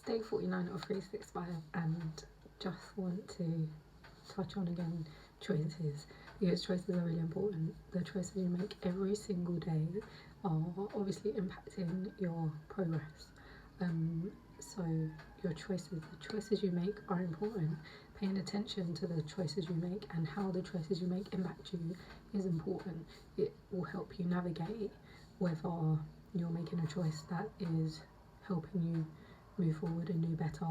day 49 of 365, and just want to touch on again choices, because choices are really important. The choices you make every single day are obviously impacting your progress. So your choices, the choices you make are important. Paying attention to the choices you make and how the choices you make impact you is important. It will help you navigate whether you're making a choice that is helping you move forward and do better,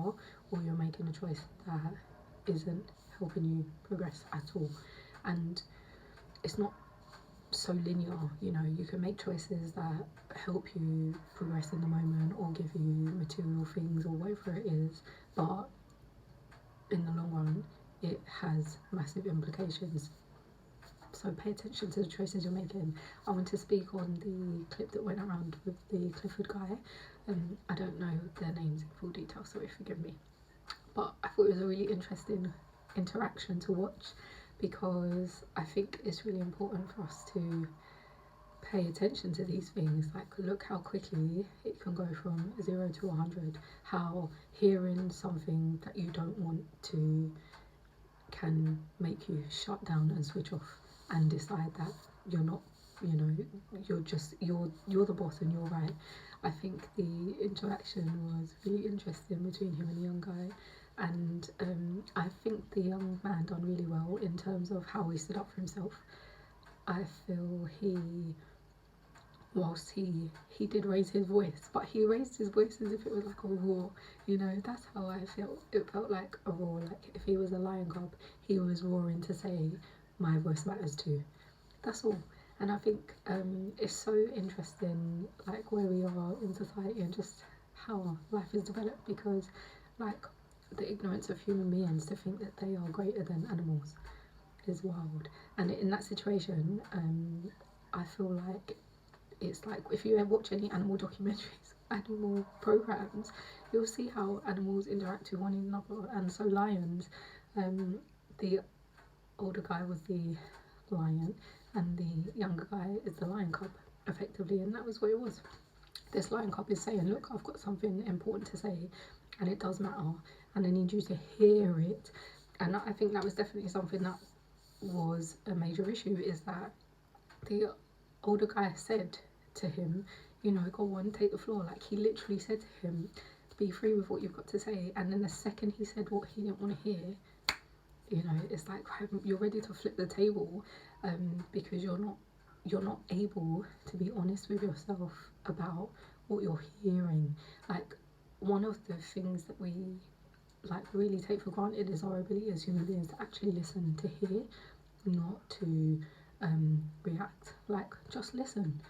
or you're making a choice that isn't helping you progress at all. And it's not so linear, you know. You can make choices that help you progress in the moment or give you material things or whatever it is, but in the long run it has massive implications. So pay attention to the choices you're making. I want to speak on the clip that went around with the Clifford guy. I don't know their names in full detail, sorry, forgive me. But I thought it was a really interesting interaction to watch, because I think it's really important for us to pay attention to these things. Like, look how quickly it can go from 0 to 100. How hearing something that you don't want to can make you shut down and switch off and decide that you're not, you know, you're the boss and you're right. I think the interaction was really interesting between him and the young guy, and I think the young man done really well in terms of how he stood up for himself. I feel whilst he did raise his voice, but he raised his voice as if it was like a roar, you know. That's how I felt. It felt like a roar, like if he was a lion cub, he was roaring to say, my voice matters too. That's all. And I think it's so interesting, like, where we are in society and just how life is developed, because like the ignorance of human beings to think that they are greater than animals is wild. And in that situation, I feel like it's like, if you ever watch any animal documentaries, animal programs, you'll see how animals interact with one another. And so lions, the older guy was the lion and the younger guy is the lion cub, effectively, and that was what it was. This lion cub is saying, look, I've got something important to say and it does matter and I need you to hear it. And I think that was definitely something that was a major issue, is that the older guy said to him, you know, go on, take the floor. Like, he literally said to him, be free with what you've got to say. And then the second he said what he didn't want to hear, you know, it's like you're ready to flip the table, because you're not able to be honest with yourself about what you're hearing. Like, one of the things that we like really take for granted is our ability as human beings to actually listen, to hear, not to react. Like, just listen.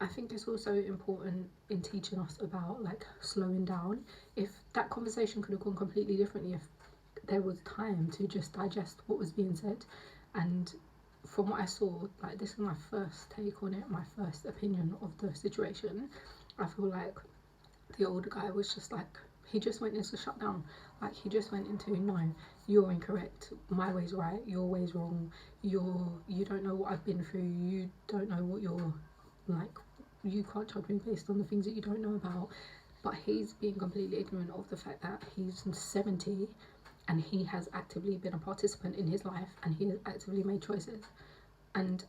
I think it's also important in teaching us about like slowing down. If that conversation could have gone completely differently, if there was time to just digest what was being said. And from what I saw, like, this is my first take on it, my first opinion of the situation. I feel like the older guy was just like, he just went into shutdown. Like, he just went into, no, you're incorrect, my way's right, your way's wrong, you don't know what I've been through, you don't know what you're like, you can't judge me based on the things that you don't know about. But he's being completely ignorant of the fact that he's 70 and he has actively been a participant in his life and he has actively made choices. And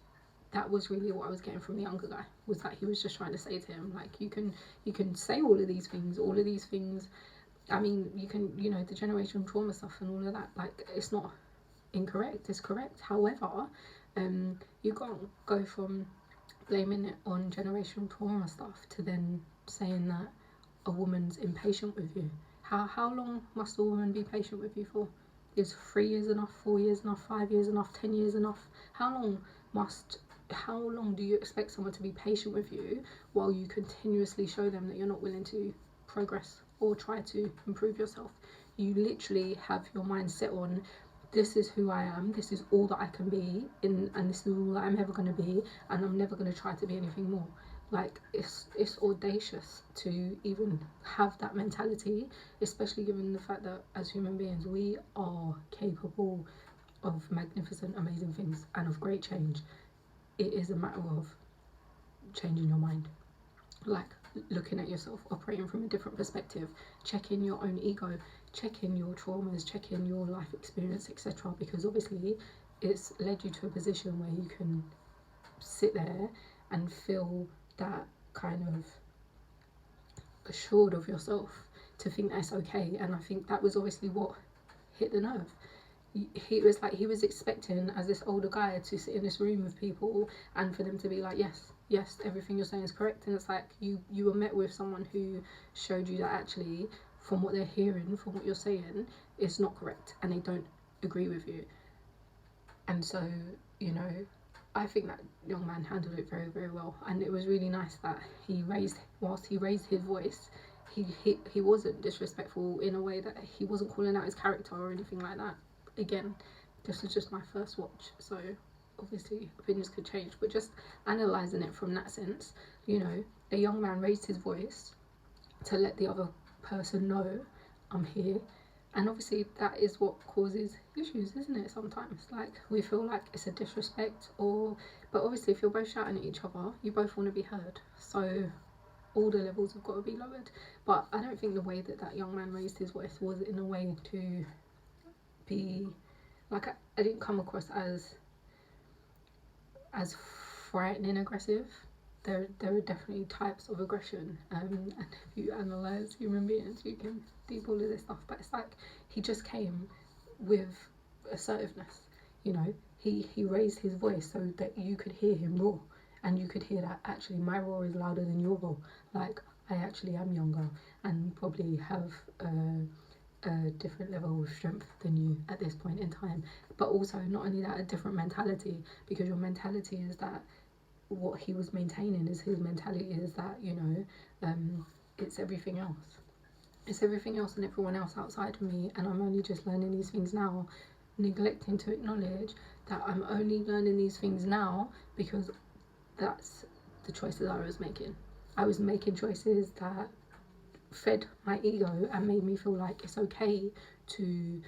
that was really what I was getting from the younger guy, was that he was just trying to say to him, like, you can say all of these things. I mean, you can, you know, the generational trauma stuff and all of that, like, it's not incorrect, it's correct. However, you can't go from blaming it on generational trauma stuff to then saying that a woman's impatient with you. How long must a woman be patient with you for? Is 3 years enough, 4 years enough, 5 years enough, 10 years enough? How long do you expect someone to be patient with you while you continuously show them that you're not willing to progress or try to improve yourself? You literally have your mind set on, this is who I am, this is all that I can be, and this is all that I'm ever going to be, and I'm never going to try to be anything more. Like, it's audacious to even have that mentality, especially given the fact that as human beings we are capable of magnificent, amazing things and of great change. It is a matter of changing your mind. Like, looking at yourself, operating from a different perspective, checking your own ego, checking your traumas, checking your life experience, etc. Because obviously it's led you to a position where you can sit there and feel that kind of assured of yourself, to think that's okay. And I think that was obviously what hit the nerve. He was like, he was expecting, as this older guy, to sit in this room with people and for them to be like, yes, everything you're saying is correct. And it's like, you were met with someone who showed you that actually, from what they're hearing, from what you're saying, it's not correct, and they don't agree with you. And so, you know, I think that young man handled it very, very well. And it was really nice that whilst he raised his voice, he wasn't disrespectful in a way that he wasn't calling out his character or anything like that. Again, this was just my first watch, so obviously opinions could change, but just analysing it from that sense, you know, the young man raised his voice to let the other person know, I'm here. And obviously that is what causes issues, isn't it? Sometimes, like, we feel like it's a disrespect, but obviously if you're both shouting at each other, you both want to be heard, so all the levels have got to be lowered. But I don't think the way that young man raised his voice was in a way to be like, I didn't come across as frightening aggressive. There are definitely types of aggression, and if you analyse human beings, you can deep all of this stuff. But it's like, he just came with assertiveness, you know. He raised his voice so that you could hear him roar, and you could hear that actually my roar is louder than your roar. Like, I actually am younger and probably have a different level of strength than you at this point in time. But also, not only that, a different mentality, because your mentality is that what he was maintaining is his mentality is that, you know, it's everything else. It's everything else and everyone else outside of me, and I'm only just learning these things now, neglecting to acknowledge that I'm only learning these things now because that's the choices I was making. I was making choices that fed my ego and made me feel like it's okay to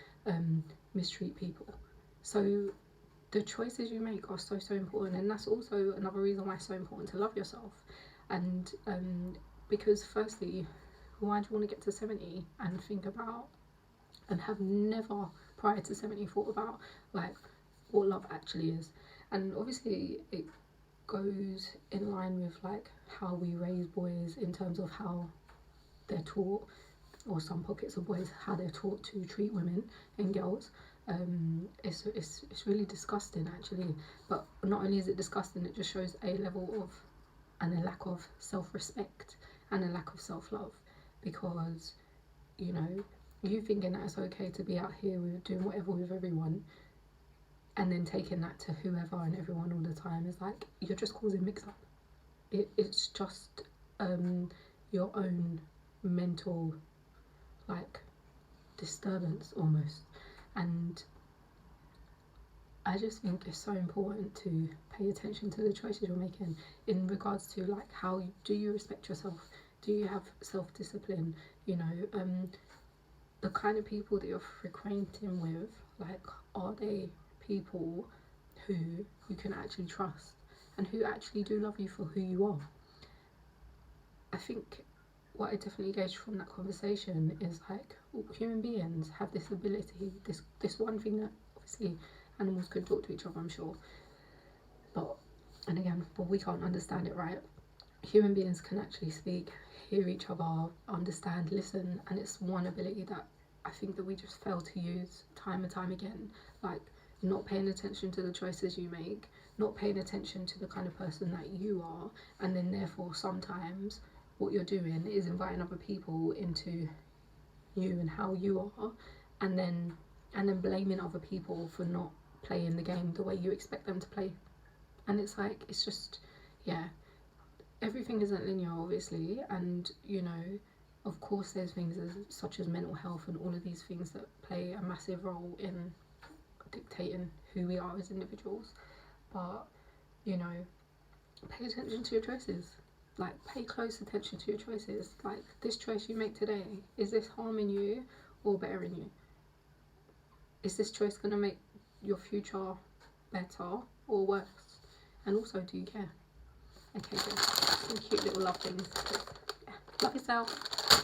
mistreat people. So the choices you make are so important, and that's also another reason why it's so important to love yourself. And because firstly, why do you want to get to 70 and think about, and have never prior to 70 thought about, like, what love actually is? And obviously it goes in line with like how we raise boys in terms of how they're taught, or some pockets of boys, how they're taught to treat women and girls. It's really disgusting actually. But not only is it disgusting, it just shows a level of, and a lack of self-respect and a lack of self-love. Because, you know, you thinking that it's okay to be out here with doing whatever with everyone, and then taking that to whoever and everyone all the time, is like, you're just causing mix-up. It's just your own mental, like, disturbance almost. And I just think it's so important to pay attention to the choices you're making in regards to, like, how do you respect yourself? Do you have self-discipline? You know, the kind of people that you're frequenting with, like, are they people who you can actually trust and who actually do love you for who you are? I think what I definitely gauged from that conversation is, like, human beings have this ability, this one thing that obviously animals can talk to each other, I'm sure, but we can't understand it, right? Human beings can actually speak, hear each other, understand, listen, and it's one ability that I think that we just fail to use time and time again. Like, not paying attention to the choices you make, not paying attention to the kind of person that you are, and then therefore sometimes what you're doing is inviting other people into you and how you are, and then blaming other people for not playing the game the way you expect them to play. And it's like, it's just, yeah, everything isn't linear, obviously, and, you know, of course there's things such as mental health and all of these things that play a massive role in dictating who we are as individuals. But, you know, pay attention to your choices. Like, pay close attention to your choices. Like, this choice you make today, is this harming you or bettering you? Is this choice going to make your future better or worse? And also, do you care? Okay, good. Some cute little love things. Love yourself.